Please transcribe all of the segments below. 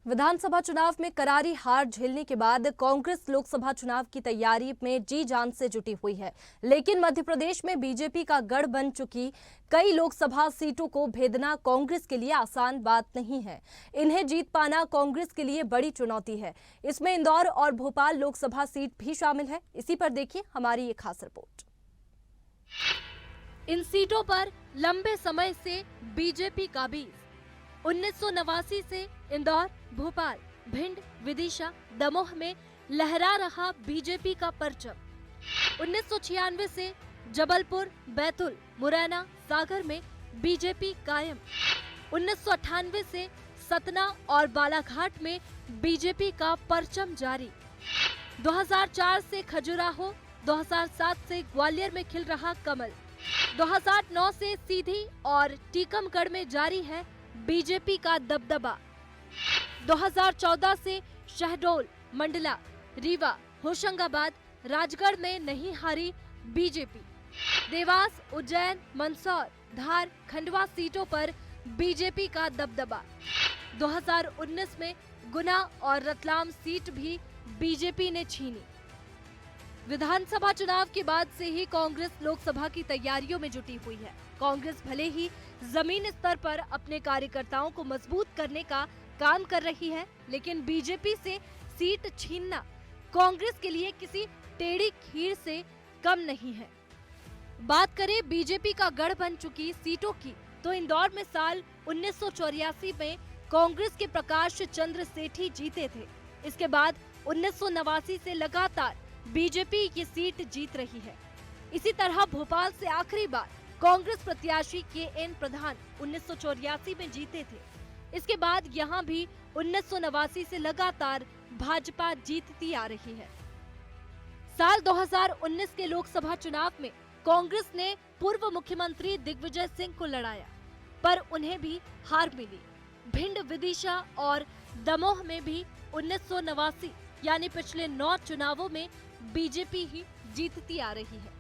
विधानसभा चुनाव में करारी हार झेलने के बाद कांग्रेस लोकसभा चुनाव की तैयारी में जी जान से जुटी हुई है। लेकिन मध्य प्रदेश में बीजेपी का गढ़ बन चुकी कई लोकसभा सीटों को भेदना कांग्रेस के लिए आसान बात नहीं है। इन्हें जीत पाना कांग्रेस के लिए बड़ी चुनौती है। इसमें इंदौर और भोपाल लोकसभा सीट भी शामिल है। इसी पर देखिए हमारी ये खास रिपोर्ट। इन सीटों पर लंबे समय से बीजेपी का बीज। 1989 से इंदौर, भोपाल, भिंड, विदिशा, दमोह में लहरा रहा बीजेपी का परचम। 1996 से जबलपुर, बैतूल, मुरैना, सागर में बीजेपी कायम। 1998 से सतना और बालाघाट में बीजेपी का परचम जारी। 2004 से खजुराहो, 2007 से ग्वालियर में खिल रहा कमल। 2009 से सीधी और टीकमगढ़ में जारी है बीजेपी का दबदबा। 2014 से शहडोल, मंडला, रीवा, होशंगाबाद, राजगढ़ में नहीं हारी बीजेपी। देवास, उज्जैन, मंदसौर, धार, खंडवा सीटों पर बीजेपी का दबदबा। 2019 में गुना और रतलाम सीट भी बीजेपी ने छीनी। विधानसभा चुनाव के बाद से ही कांग्रेस लोकसभा की तैयारियों में जुटी हुई है। कांग्रेस भले ही जमीन स्तर पर अपने कार्यकर्ताओं को मजबूत करने का काम कर रही है, लेकिन बीजेपी से सीट छीनना कांग्रेस के लिए किसी टेढ़ी खीर से कम नहीं है। बात करें बीजेपी का गढ़ बन चुकी सीटों की, तो इंदौर में साल 1984 में कांग्रेस के प्रकाश चंद्र सेठी जीते थे। इसके बाद 1989 से लगातार बीजेपी ये सीट जीत रही है। इसी तरह भोपाल से आखिरी बार कांग्रेस प्रत्याशी के.एन. प्रधान 1984 में जीते थे। इसके बाद यहां भी 1989 से लगातार भाजपा जीतती आ रही है। साल 2019 के लोकसभा चुनाव में कांग्रेस ने पूर्व मुख्यमंत्री दिग्विजय सिंह को लड़ाया, पर उन्हें भी हार मिली। भिंड, विदिशा और दमोह में भी 1989 यानी पिछले 9 चुनावों में बीजेपी ही जीतती आ रही है,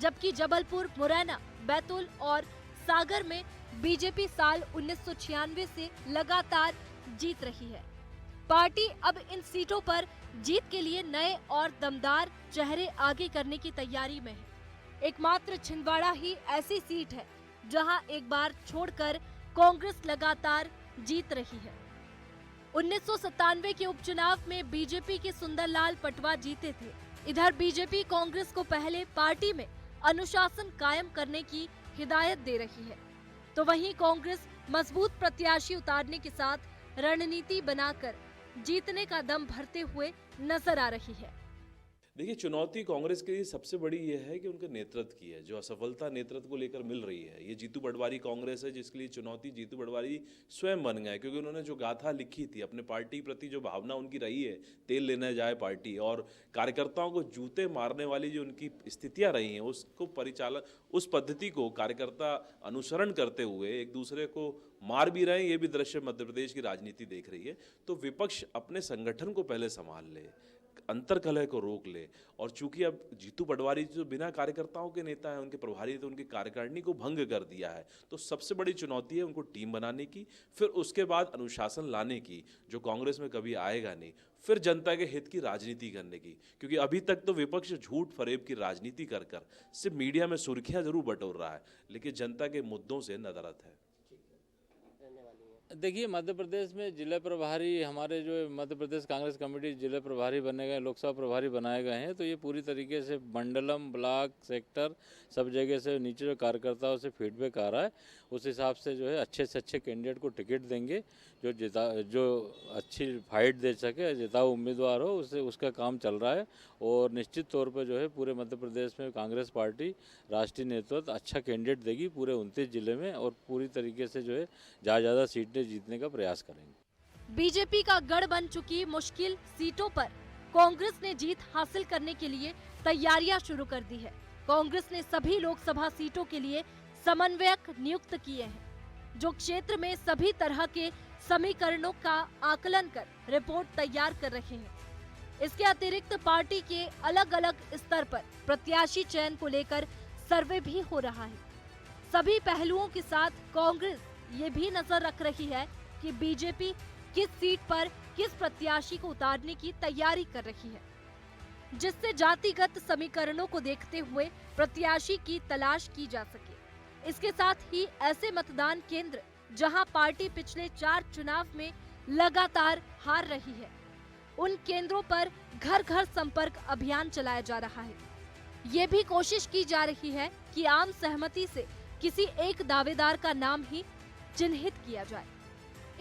जबकि जबलपुर, मुरैना, बैतूल और सागर में बीजेपी साल 1996 से लगातार जीत रही है। पार्टी अब इन सीटों पर जीत के लिए नए और दमदार चेहरे आगे करने की तैयारी में है। एकमात्र छिंदवाड़ा ही ऐसी सीट है जहां एक बार छोड़कर कांग्रेस लगातार जीत रही है। 1997 के उपचुनाव में बीजेपी के सुंदरलाल पटवा जीते थे। इधर बीजेपी कांग्रेस को पहले पार्टी में अनुशासन कायम करने की हिदायत दे रही है, तो वहीं कांग्रेस मजबूत प्रत्याशी उतारने के साथ रणनीति बनाकर जीतने का दम भरते हुए नजर आ रही है। देखिए, चुनौती कांग्रेस के लिए सबसे बड़ी ये है कि उनके नेतृत्व की है, जो असफलता नेतृत्व को लेकर मिल रही है। ये जीतू पटवारी कांग्रेस है, जिसके लिए चुनौती जीतू पटवारी स्वयं बन गए, क्योंकि उन्होंने जो गाथा लिखी थी, अपने पार्टी के प्रति जो भावना उनकी रही है, तेल लेने जाए पार्टी, और कार्यकर्ताओं को जूते मारने वाली जो उनकी स्थितियाँ रही हैं, उसको परिचालन, उस पद्धति को कार्यकर्ता अनुसरण करते हुए एक दूसरे को मार भी रहे हैं। ये भी दृश्य मध्य प्रदेश की राजनीति देख रही है। तो विपक्ष अपने संगठन को पहले संभाल ले, अंतर्कलह को रोक ले, और चूंकि अब जीतू पटवारी जो बिना कार्यकर्ताओं के नेता हैं, उनके प्रभारी, तो उनकी कार्यकारिणी को भंग कर दिया है। तो सबसे बड़ी चुनौती है उनको टीम बनाने की, फिर उसके बाद अनुशासन लाने की, जो कांग्रेस में कभी आएगा नहीं, फिर जनता के हित की राजनीति करने की, क्योंकि अभी तक तो विपक्ष झूठ फरेब की राजनीति कर कर सिर्फ मीडिया में सुर्खियां जरूर बटोर रहा है, लेकिन जनता के मुद्दों से नदारद है। देखिए, मध्य प्रदेश में जिला प्रभारी, हमारे जो मध्य प्रदेश कांग्रेस कमेटी जिला प्रभारी बने गए, लोकसभा प्रभारी बनाए गए हैं, तो ये पूरी तरीके से मंडलम, ब्लॉक, सेक्टर, सब जगह से नीचे जो कार्यकर्ताओं से फीडबैक आ रहा है, उस हिसाब से जो है अच्छे से अच्छे कैंडिडेट को टिकट देंगे, जो अच्छी फाइट दे सके, जिताऊ उम्मीदवार हो, उससे उसका काम चल रहा है। और निश्चित तौर पर जो है पूरे मध्य प्रदेश में कांग्रेस पार्टी राष्ट्रीय नेतृत्व अच्छा कैंडिडेट देगी पूरे 29 जिले में, और पूरी तरीके से जो है ज़्यादा सीटें जीतने का प्रयास करेंगे। बीजेपी का गढ़ बन चुकी मुश्किल सीटों पर कांग्रेस ने जीत हासिल करने के लिए तैयारियां शुरू कर दी है। कांग्रेस ने सभी लोकसभा सीटों के लिए समन्वयक नियुक्त किए हैं, जो क्षेत्र में सभी तरह के समीकरणों का आकलन कर रिपोर्ट तैयार कर रहे हैं। इसके अतिरिक्त पार्टी के अलग अलग स्तर पर प्रत्याशी चयन को लेकर सर्वे भी हो रहा है। सभी पहलुओं के साथ कांग्रेस ये भी नजर रख रही है कि बीजेपी किस सीट पर किस प्रत्याशी को उतारने की तैयारी कर रही है, जिससे जातिगत समीकरणों को देखते हुए प्रत्याशी की तलाश की जा सके। इसके साथ ही ऐसे मतदान केंद्र जहां पार्टी पिछले 4 चुनाव में लगातार हार रही है, उन केंद्रों पर घर घर संपर्क अभियान चलाया जा रहा है। ये भी कोशिश की जा रही है कि आम सहमति से किसी एक दावेदार का नाम ही चिन्हित किया जाए।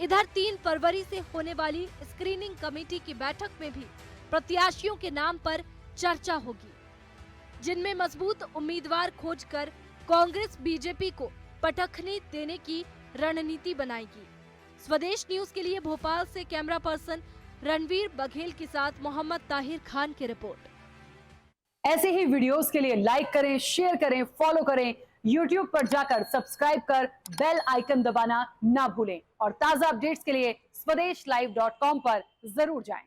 इधर 3 फरवरी से होने वाली स्क्रीनिंग कमेटी की बैठक में भी प्रत्याशियों के नाम पर चर्चा होगी, जिनमें मजबूत उम्मीदवार खोजकर कांग्रेस बीजेपी को पटखनी देने की रणनीति बनाएगी। स्वदेश न्यूज के लिए भोपाल से कैमरा पर्सन रणवीर बघेल के साथ मोहम्मद ताहिर खान की रिपोर्ट। ऐसे ही वीडियोस के लिए लाइक करें, शेयर करें, फॉलो करें, YouTube पर जाकर सब्सक्राइब कर बेल आइकन दबाना ना भूलें और ताजा अपडेट्स के लिए swedeshlive.com पर जरूर जाएं।